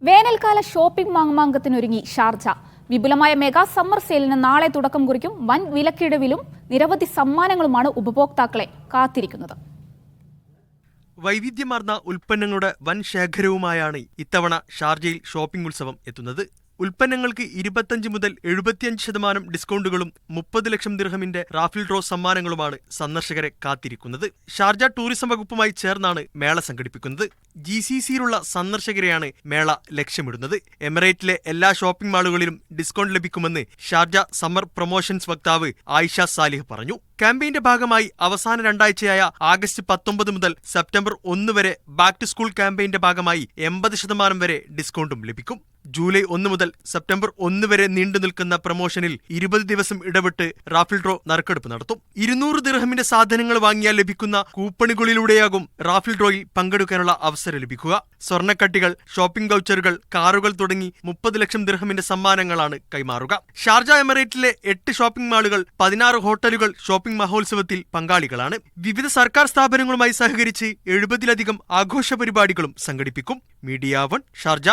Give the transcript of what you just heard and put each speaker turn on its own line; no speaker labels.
വേനൽക്കാല shopping മാമാങ്കത്തിനൊരുങ്ങി Sharjah. വിപുലമായ mega summer സെയിലിന് നാളെ തുടക്കം കുറിക്കും. വൻ വിലക്കിഴിവിലും നിരവധി സമ്മാനങ്ങളുമാണ് ഉപഭോക്താക്കളെ കാത്തിരിക്കുന്നത്.
വൈവിധ്യമാർന്ന ഉൽപ്പന്നങ്ങളുടെ വൻ ശേഖരവുമായാണ് ഇത്തവണ ഷാർജയിൽ ഷോപ്പിംഗ് ഉത്സവം എത്തുന്നത്. ഉൽപ്പന്നങ്ങൾക്ക് 25 മുതൽ 75% ഡിസ്കൗണ്ടുകളും 30 ലക്ഷം ദിർഹമിന്റെ റാഫിൽ ഡ്രോ സമ്മാനങ്ങളുമാണ് സന്ദർശകരെ കാത്തിരിക്കുന്നത്. ഷാർജ ടൂറിസം വകുപ്പുമായി ചേർന്നാണ് മേള സംഘടിപ്പിക്കുന്നത്. GCCയിലുള്ള സന്ദർശകരെയാണ് മേള ലക്ഷ്യമിടുന്നത്. എമിറേറ്റിലെ എല്ലാ ഷോപ്പിംഗ് മാളുകളിലും ഡിസ്കൗണ്ട് ലഭിക്കുമെന്ന് ഷാർജ സമ്മർ പ്രൊമോഷൻസ് വക്താവ് ആയിഷ സാലിഹ് പറഞ്ഞു. ക്യാമ്പയിന്റെ ഭാഗമായി അവസാന രണ്ടാഴ്ചയായ ആഗസ്റ്റ് 19 മുതൽ സെപ്റ്റംബർ 1 വരെ ബാക്ക് ടു സ്കൂൾ ക്യാമ്പയിന്റെ ഭാഗമായി 80% വരെ ഡിസ്കൗണ്ടും ലഭിക്കും. ജൂലൈ 1 മുതൽ സെപ്റ്റംബർ 1 വരെ നീണ്ടു നിൽക്കുന്ന പ്രമോഷനിൽ 20 ദിവസം ഇടവിട്ട് റാഫിൽ ഡ്രോ നറുക്കെടുപ്പ് നടത്തും. 200 ദിർഹമിന്റെ സാധനങ്ങൾ വാങ്ങിയാൽ ലഭിക്കുന്ന കൂപ്പണുകളിലൂടെയാകും റാഫിൽ ഡ്രോയിൽ പങ്കെടുക്കാനുള്ള അവസരം ലഭിക്കുക. സ്വർണ്ണക്കട്ടികൾ, ഷോപ്പിംഗ് വൗച്ചറുകൾ, കാറുകൾ തുടങ്ങി 30 ലക്ഷം ദിർഹമിന്റെ സമ്മാനങ്ങളാണ് കൈമാറുക. ഷാർജ എമിറേറ്റിലെ 8 ഷോപ്പിംഗ് മാളുകൾ, 16 ഹോട്ടലുകൾ ഷോപ്പിംഗ് മഹോത്സവത്തിൽ പങ്കാളികളാണ്. വിവിധ സർക്കാർ സ്ഥാപനങ്ങളുമായി സഹകരിച്ച് 70-ലധികം ആഘോഷ പരിപാടികളും സംഘടിപ്പിക്കും. Media 1 Sharjah.